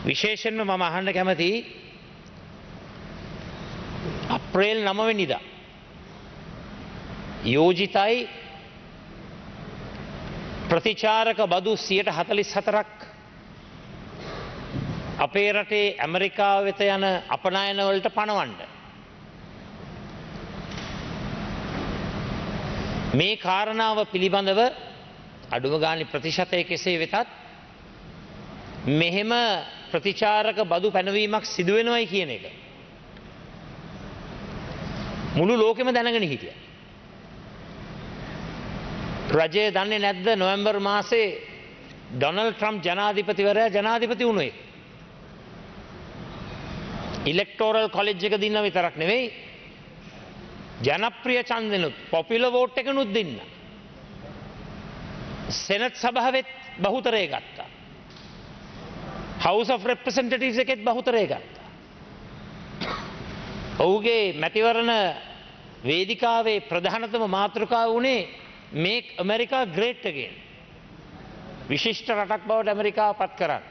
විශේෂයෙන්ම මම අහන්න කැමති අප්‍රේල් 9 වෙනිදා යෝජිතයි ප්‍රතිචාරක බදු 144ක් අපේ රටේ ඇමරිකාව වෙත යන අපනයන වලට පනවන්න. මේ කාරණාව පිළිබඳව අඩුම ගානේ ප්‍රතිශතය කෙසේ වෙතත් මෙහෙම ප්‍රතිචාරක බදු පැනවීමක් සිදු වෙනවයි කියන එක මුළු ලෝකෙම දැනගෙන හිටියා. රජය දන්නේ නැද්ද නොවැම්බර් මාසේ ඩොනල්ඩ් ට්‍රම්ප් ජනාධිපතිවරයා ජනාධිපති වුණේ? ඉලෙක්ටෝරල් කොලෙජ් එක දින්න විතරක් නෙවෙයි ජනප්‍රිය ඡන්දෙනුත් පොපියුලර් වෝට් එකනුත් දෙන්න. සෙනට් සභාවෙත් බහුතරය ගත්තා. House of Representatives එකෙත් බහුතරය ගත්තා. ඔහුගේ මැතිවරණ වේදිකාවේ ප්‍රධානතම මාතෘකාව වුණේ Make America Great Again. විශිෂ්ට රටක් බවට ඇමරිකාව පත් කරන්න.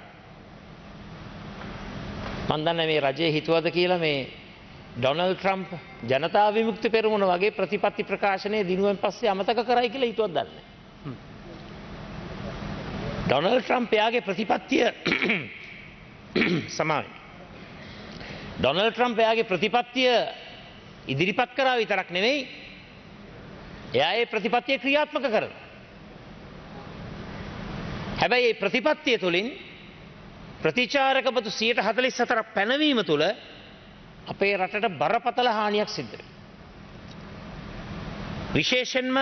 මම දන්නේ මේ රජයේ හිතුවද කියලා මේ ඩොනල්ඩ් ට්‍රම්ප් ජනතා විමුක්ති පෙරමුණ වගේ ප්‍රතිපත්ති ප්‍රකාශනයේ දිනුවෙන් පස්සේ අමතක කරයි කියලා හිතුවද දන්නේ. ඩොනල්ඩ් ට්‍රම්ප් එයාගේ ප්‍රතිපත්තිය සමාවෙන්න. ඩොනල්ඩ් ට්‍රම්ප් එයාගේ ප්‍රතිපත්තිය ඉදිරිපත් කරා විතරක් නෙවෙයි එයා ඒ ප්‍රතිපත්තිය ක්‍රියාත්මක කරනවා. හැබැයි මේ ප්‍රතිපත්තිය තුළින් ප්‍රතිචාරක බදු 144ක් පැනවීම තුළ අපේ රටට බරපතල හානියක් සිද්ධ වෙනවා. විශේෂයෙන්ම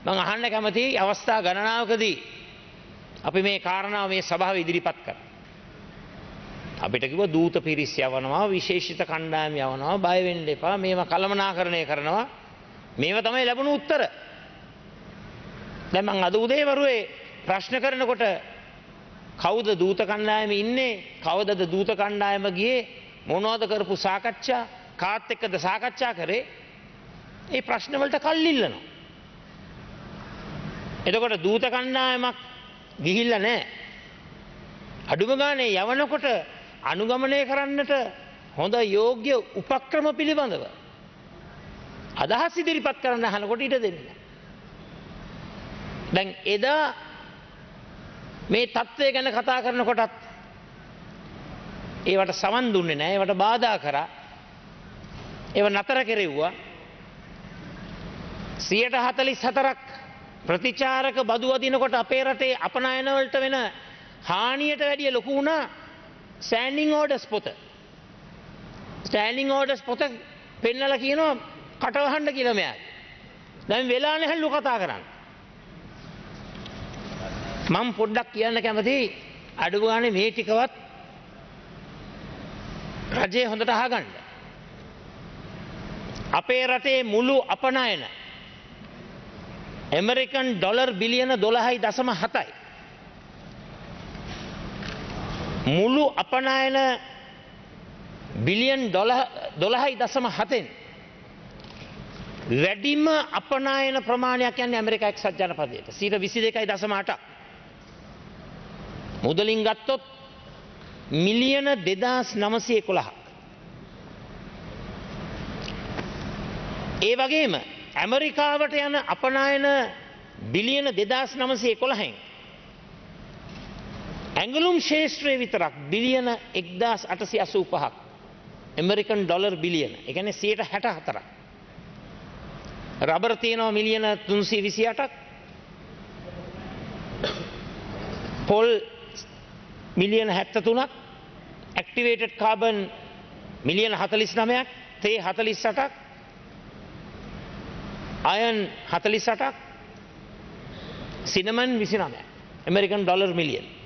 මම අහන්න කැමති අවස්ථා ගණනාවකදී අපි මේ කාරණාව මේ සභාවේ ඉදිරිපත් කරා. අපිට කිව්වා දූත පිරිස් යවනවා විශේෂිත කණ්ඩායම් යවනවා බය වෙන්න එපා මේවා කළමනාකරණය කරනවා මේවා තමයි ලැබුණු උත්තර. දැන් මම අද උදේ වරුවේ ප්‍රශ්න කරනකොට කවුද දූත කණ්ඩායම ඉන්නේ කවදද දූත කණ්ඩායම ගියේ මොනවද කරපු සාකච්ඡා කාත් එක්කද සාකච්ඡා කරේ ඒ ප්‍රශ්න වලට කල් ඉල්ලනවා. එතකොට දූත කණ්ඩායමක් ගිහිල්ලා නැහැ. අඩුම ගානේ යවනකොට අනුගමනය කරන්නට හොඳ යෝග්‍ය උපක්‍රම පිළිබඳව අදහස් ඉදිරිපත් කරන්න අහනකොට ඊට දෙන්නේ. දැන් එදා මේ තත්ත්වය ගැන කතා කරනකොටත් ඒවට සමන් දුන්නේ නැහැ ඒවට බාධා කරා ඒව නතර කෙරෙව්වා 144ක් ප්‍රතිචාරක බදු අදිනකොට අපේ රටේ අපනයන වලට වෙන හානියට වැඩිය ලොකු වුණා ස්ටෑන්ඩින් ඕඩර්ස් පොත. ස්ටෑන්ඩින් ඕඩර්ස් පොත පෙන්නලා කියනවා කටවහන්න කියලා මෙයාට. දැන් වෙලා නැහැලු කතා කරන්න. මම පොඩ්ඩක් කියන්න කැමතියි අඩු ගානේ මේ ටිකවත් රජය හොඳට අහගන්න. අපේ රටේ මුළු අපනයන ඇමරිකන් ඩොලර් බිලියන 12.7යි. මුළු අපනයන බිලියන් 12.7න් වැඩිම අපනයන ප්‍රමාණයක් යන්නේ ඇමරිකා එක්සත් ජනපදයට 22.8. මුදලින් ගත්තොත් මිලියන 2911ක්. ඒ වගේම ඇමරිකාවට යන අපනයන බිලියන 2911න් ඇඟලුම් ශේෂ්ත්‍රයේ විතරක් බිලියන 1885ක් ඇමරිකන් ඩොලර් බිලියන. ඒ කියන්නේ 164ක්. රබර් තියෙනවා මිලියන 328ක්. පොල් මිලියන 73ක්. ඇක්ටිවේටඩ් කාබන් මිලියන 49ක්. තේ 48ක්. අයන් 48ක්. සිනමන් 29ක්. ඇමරිකන් ඩොලර් මිලියන.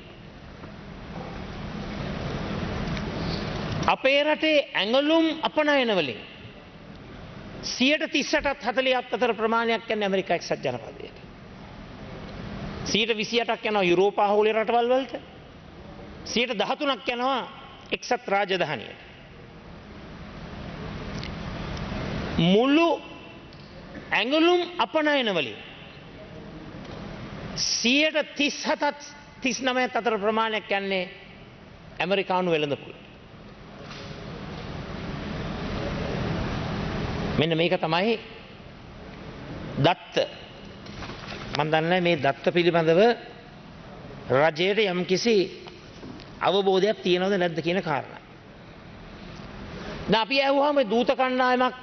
අපේ රටේ ඇඟලුම් අපනයන වලින් 38ත් 40ත් අතර ප්‍රමාණයක් යන්නේ ඇමරිකා එක්සත් ජනපදයට. 28ක් යනවා යුරෝපාහුලේ රටවල් වලට. 13ක් යනවා එක්සත් රාජධානියට. මුළු ඇඟලුම් අපනයන වලින් 37ත් 39ත් අතර ප්‍රමාණයක් යන්නේ ඇමරිකානු වෙළඳපොළ. මෙන්න මේක තමයි දත්ත. මම දන්නේ මේ දත්ත පිළිබඳව රජයට යම්කිසි අවබෝධයක් තියෙනවද නැද්ද කියන කාරණා. දැන් අපි ඇහුවාම දූත කණ්ඩායමක්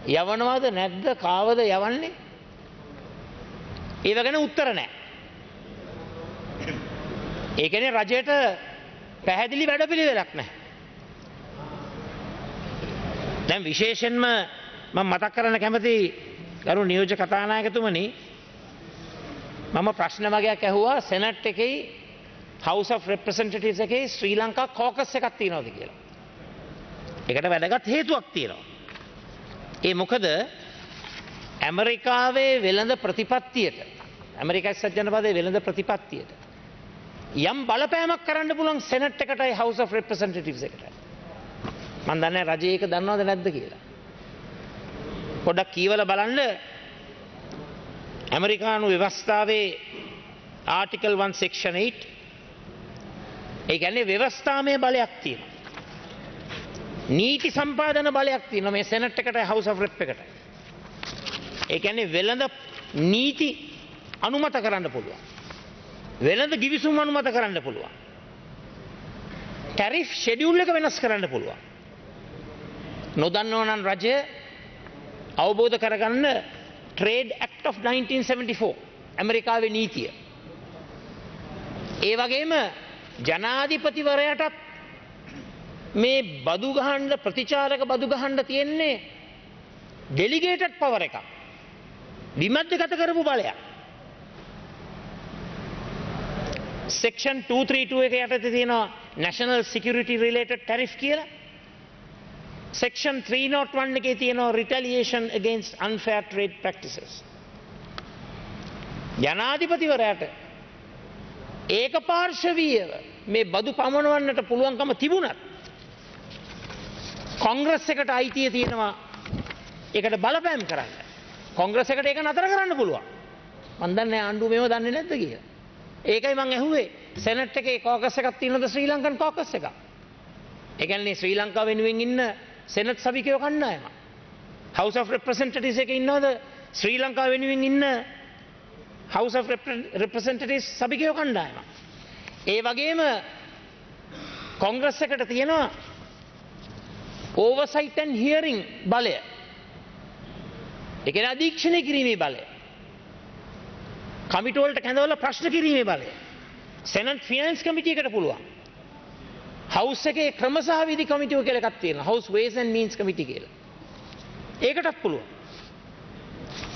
යවනවද නැද්ද කාවද යවන්නේ? ඒව ගැන උත්තර නැහැ. ඒ කියන්නේ රජයට පැහැදිලි වැඩපිළිවෙලක් නැහැ. දැන් විශේෂයෙන්ම මම මතක් කරන්න කැමති ගරු නියෝජ්‍ය කතානායකතුමනි, මම ප්‍රශ්න වගේක් ඇහුවා සෙනට් එකේ House of Representatives එකේ ශ්‍රී ලංකා කෝකස් එකක් තියෙනවද කියලා. ඒකට වැදගත් හේතුවක් තියෙනවා. ඒ මොකද ඇමරිකාවේ වෙළඳ ප්‍රතිපත්තියට, ඇමරිකා එක්සත් ජනපදයේ වෙළඳ ප්‍රතිපත්තියට යම් බලපෑමක් කරන්න පුළුවන් සෙනට් එකටයි House of Representatives එකටයි. මම දන්නේ රජය ඒක දන්නවද නැද්ද කියලා. පොඩ්ඩක් කියවලා බලන්න ඇමරිකානු ව්‍යවස්ථාවේ ආටිකල් 1 section 8. ඒ කියන්නේ ව්‍යවස්ථාමය බලයක් තියෙනවා. නීති සම්පාදන බලයක් තියෙනවා මේ සෙනට් එකටයි House of Rep එකටයි. ඒ කියන්නේ වෙළඳ නීති අනුමත කරන්න පුළුවන්. වෙළඳ ගිවිසුම් අනුමත කරන්න පුළුවන්. ටැරිෆ් ෂෙඩියුල් එක වෙනස් කරන්න පුළුවන්. නොදන්නව නම් රජය අවබෝධ කරගන්න Trade Act of 1974 ඇමරිකාවේ නීතිය. ඒ වගේම ජනාධිපතිවරයාටත් මේ බදු ගහන්න ප්‍රතිචාරක බදු ගහන්න තියෙන්නේ ඩෙලිගේටඩ් පවර් එකක්. විමධ්‍යගත කරපු බලයක්. Section 232 එක යටතේ තියෙනවා National Security Related Tariff කියලා. Section 301 එකේ තියෙනවා Retaliation Against Unfair Trade Practices. ජනාධිපතිවරයාට ඒකපාර්ශවීයව මේ බදු පමනවන්නට පුළුවන්කම තිබුණත් කොංග්‍රස් එකට අයිතිය තියෙනවා ඒකට බලපෑම් කරන්න. කොංග්‍රස් එකට ඒක නතර කරන්න පුළුවන්. මම දන්නේ ආණ්ඩුව මේව දන්නේ නැද්ද කියලා. ඒකයි මම ඇහුවේ සෙනට් එකේ කෝකස් එකක් තියෙනවද ශ්‍රී ලංකන් කෝකස් එකක්. ඒ කියන්නේ ශ්‍රී ලංකාව වෙනුවෙන් ඉන්න සෙනට් සභිකයෝ කණ්ඩායම. House of Representatives එකේ ඉන්නවද ශ්‍රී ලංකාව වෙනුවෙන් ඉන්න House of Representatives සභිකයෝ කණ්ඩායම. ඒ වගේම කොංග්‍රස් එකට තියෙනවා Oversight and Hearing බලය. ඒ කියන්නේ අධීක්ෂණය කිරීමේ බලය. කමිටු වලට කැඳවලා ප්‍රශ්න කිරීමේ බලය. සෙනට් ෆිනන්ස් කමිටියකට පුළුවන්. හවුස් එකේ ක්‍රමසහ විධි කමිටුව කියලා එකක් තියෙනවා. House Ways and Means Committee කියලා. ඒකටත් පුළුවන්.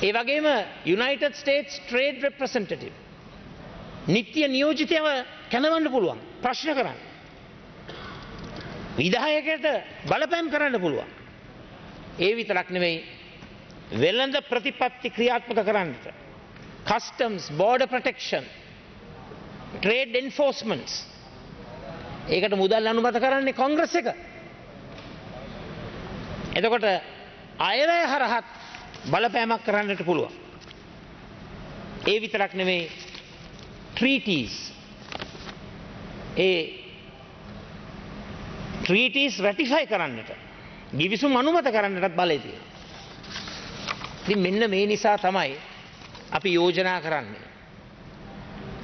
ඒ වගේම United States Trade Representative නිත්‍ය නියෝජිතයව කැඳවන්න පුළුවන්. ප්‍රශ්න කරන්න. විධායකයට බලපෑම් කරන්න පුළුවන්. ඒ විතරක් නෙවෙයි වෙළඳ ප්‍රතිපත්ති ක්‍රියාත්මක කරන්නට customs, border protection, trade enforcements ඒකට මුදල් අනුමත කරන්නේ කොංග්‍රස් එක. එතකොට අයවැය හරහත් බලපෑමක් කරන්නට පුළුවන්. ඒ විතරක් නෙවෙයි treaties treaties ratify කරන්නට ගිවිසුම් අනුමත කරන්නටත් බලය තියෙනවා. ඉතින් මෙන්න මේ නිසා තමයි අපි යෝජනා කරන්නේ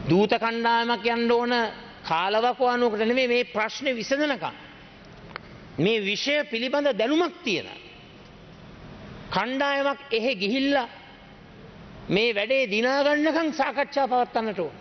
දූත කණ්ඩායමක් යන්න ඕන කාලවකවානුවකට නෙමෙයි මේ ප්‍රශ්නේ විසඳනකම් මේ විෂය පිළිබඳ දැනුමක් තියෙන කණ්ඩායමක් එහෙ ගිහිල්ලා මේ වැඩේ දිනා ගන්නකම් සාකච්ඡා පවත්වන්නට ඕන.